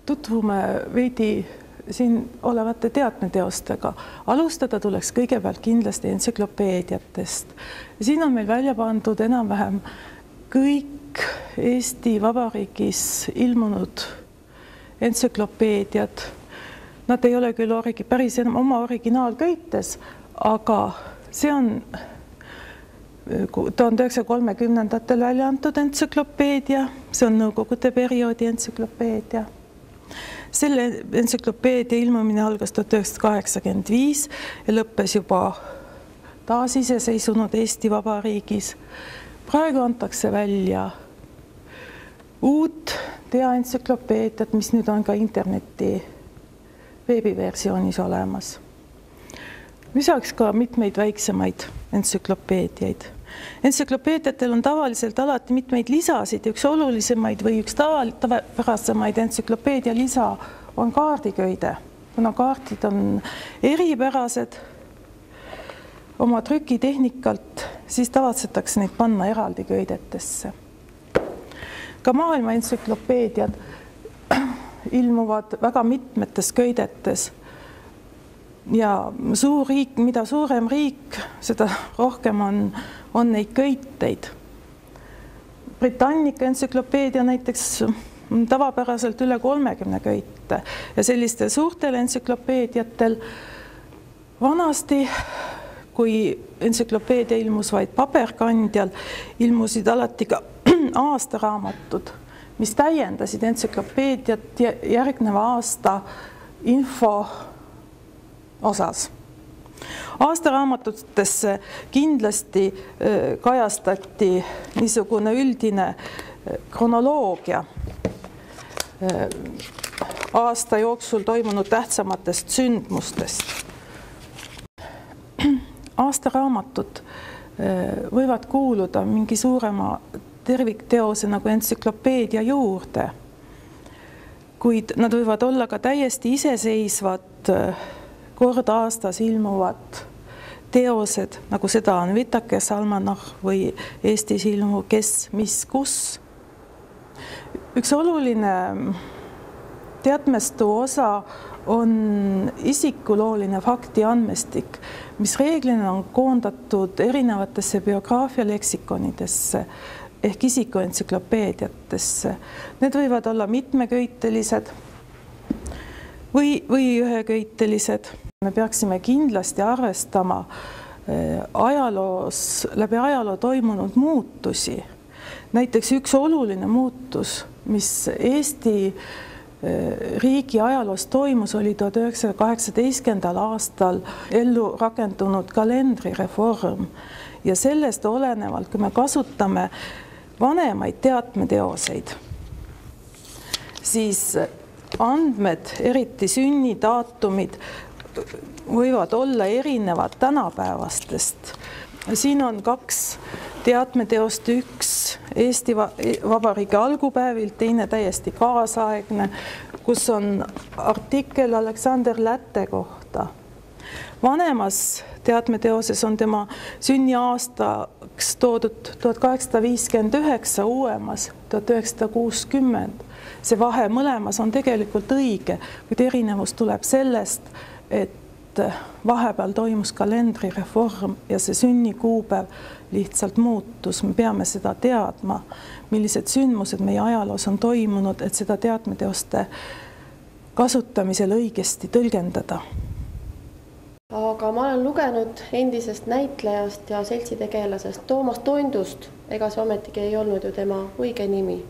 tutvume veidi siin olevate teatmeteostega. Alustada tuleks kõigepealt kindlasti entsüklopeediatest. Siin on meil välja pandud enam-vähem kõik Eesti Vabariigis ilmunud entsüklopeediad. Nad ei ole küll päris enam oma originaalköites, aga see on 1930-ndatel välja antud entsüklopeedia, see on Nõukogude perioodi entsüklopeedia. Selle entsüklopeedia ilmumine algas 1985 ja lõppes juba taasiseseisunud Eesti Vabariigis. Praegu antakse välja uut teaentsüklopeediat, mis nüüd on ka interneti veebiversioonis olemas. Lisaks ka mitmeid väiksemaid entsüklopeediaid. Entsüklopeediatel on tavaliselt alati mitmeid lisasid ja üks olulisemaid või üks tavapärasemaid entsüklopeedia lisa on kaardiköide. Kuna kaardid on eripärased oma trükitehnikalt, siis tavatsetakse neid panna eraldi köidetesse. Ka maailma entsüklopeediad ilmuvad väga mitmetes köidetes. Ja mida suurem riik, seda rohkem on neid köiteid. Britannica entsüklopeedia näiteks tavapäraselt üle 30 köite ja sellistel suurtel entsüklopeediatel vanasti, kui entsüklopeedia ilmus vaid paberkandjal, ilmusid alati ka aastaraamatud, mis täiendasid entsüklopeediat järgneva aasta info osas. Aastaraamatutesse kindlasti kajastati niisugune üldine kronoloogia aasta jooksul toimunud tähtsamatest sündmustest. Aastaraamatud võivad kuuluda mingi suurema tervikteose nagu entsüklopeedia juurde, kuid nad võivad olla ka täiesti iseseisvad kord aastas ilmuvad teosed, nagu seda on Vitakes almanah või Eestis ilmu Kes, mis, kus. Üks oluline teatmestu osa on isikulooline fakti andmestik, mis reeglina on koondatud erinevatesse biograafia leksikonidesse ehk isikuentsüklopeediatesse. Need võivad olla mitmeköitelised või üheköitelised. Me peaksime kindlasti arvestama läbi ajaloo toimunud muutusi. Näiteks üks oluline muutus, mis Eesti riigi ajaloos toimus, oli 1918. aastal ellu rakendunud kalendrireform. Ja sellest olenevalt, kui me kasutame vanemaid teatmeteoseid, siis andmed, eriti sünnidaatumid, võivad olla erinevad tänapäevastest. Siin on kaks teatmeteost, üks Eesti Vabariigi algupäevilt, teine täiesti kaasaegne, kus on artikkel Aleksander Lätte kohta. Vanemas teatmeteoses on tema sünniaastaks toodud 1859, uuemas 1960. See vahe mõlemas on tegelikult õige, kuid erinevus tuleb sellest, et vahepeal toimus kalendrireform ja see sünnikuupäev lihtsalt muutus. Me peame seda teadma, millised sündmused meie ajaloos on toimunud, et seda teatmeteoste kasutamisel õigesti tõlgendada. Aga ma olen lugenud endisest näitlejast ja seltsitegelasest Toomas Toindust. Ega see ometigi ei olnud ju tema õige nimi?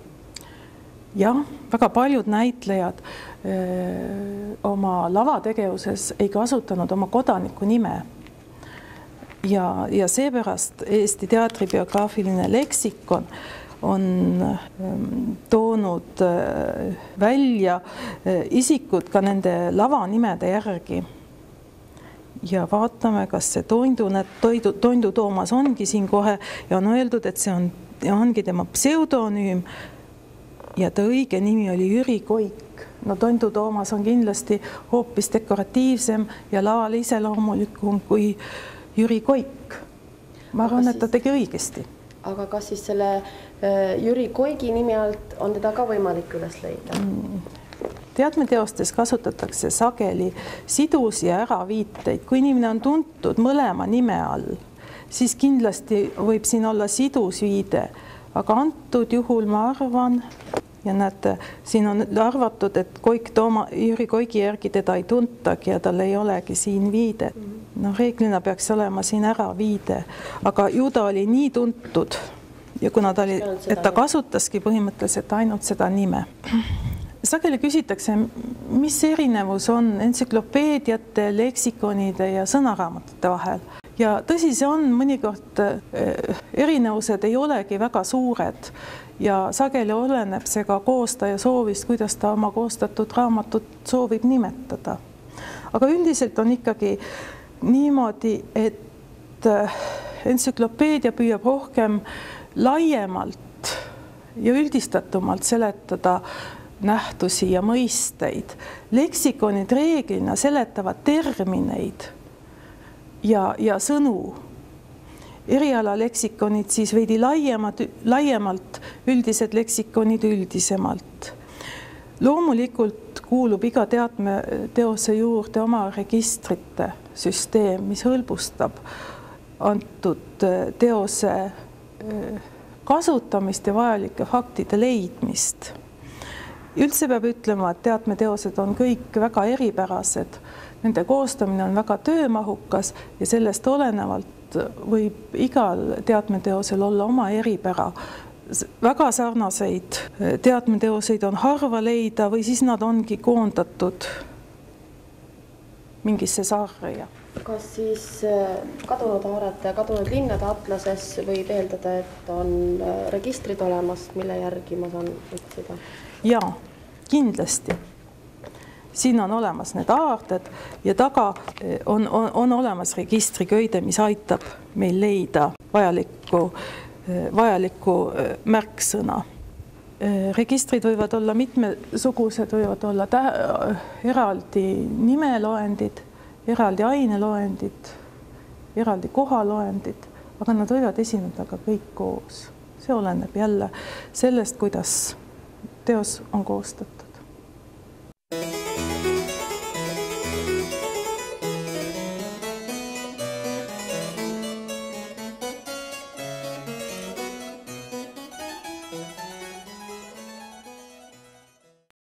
Jah, väga paljud näitlejad oma lavategevuses ei kasutanud oma kodaniku nime. Ja seepärast Eesti teatribiograafiline leksikon on toonud välja isikud ka nende lavanimede järgi. Ja vaatame, kas see Toindu Toomas ongi siin kohe ja on öeldud, et see ongi tema pseudonüüm ja ta õige nimi oli Jüri Koik. No Toindu Toomas on kindlasti hoopis dekoratiivsem ja laval iseloomulikum kui Jüri Koik. Ma arvan, et ta tegi õigesti. Aga kas siis selle Jüri Koigi nimi alt on teda ka võimalik üles leida? teadmeteostes kasutatakse sageli sidus- ja äraviiteid. Kui inimene on tuntud mõlema nime all, siis kindlasti võib siin olla sidus viide, aga antud juhul ma arvan, ja näete, siin on arvatud, et Jüri Koigi järgi teda ei tuntagi ja tal ei olegi siin viide. Reeglina peaks olema siin äraviide, aga ju ta oli nii tuntud ja kuna ta kasutaski põhimõtteliselt ainult seda nime. Sageli küsitakse, mis erinevus on entsüklopeediate, leksikonide ja sõnaraamatute vahel. Ja tõsi see on, mõnikord erinevused ei olegi väga suured ja sageli oleneb see ka koostaja soovist, kuidas ta oma koostatud raamatut soovib nimetada. Aga üldiselt on ikkagi niimoodi, et entsüklopeedia püüab rohkem laiemalt ja üldistatumalt seletada nähtusi ja mõisteid. Leksikonid reeglina seletavad termineid ja sõnu. Erialaleksikonid siis veidi laiemalt, üldised leksikonid üldisemalt. Loomulikult kuulub iga teadmeteose juurde oma registrite süsteem, mis hõlbustab antud teose kasutamist ja vajalike faktide leidmist. Üldse peab ütlema, et teadmeteosed on kõik väga eripärased. Nende koostamine on väga töömahukas ja sellest olenevalt võib igal teadmeteosel olla oma eripära. Väga sarnaseid teadmeteoseid on harva leida või siis nad ongi koondatud mingisse sarja. Kas siis kadunud aarete ja kadunud linnade atlases võib eeldada, et on registrid olemas, mille järgi ma saan otsida? Jaa, kindlasti. Siin on olemas need aarded ja taga on olemas registriköide, mis aitab meil leida vajalikku märksõna. Registrid võivad olla mitmesugused, võivad olla eraldi nimeloendid, eraldi aineloendid, eraldi kohaloendid, aga nad võivad esineda ka kõik koos. See oleneb jälle sellest, kuidas teos on koostatud.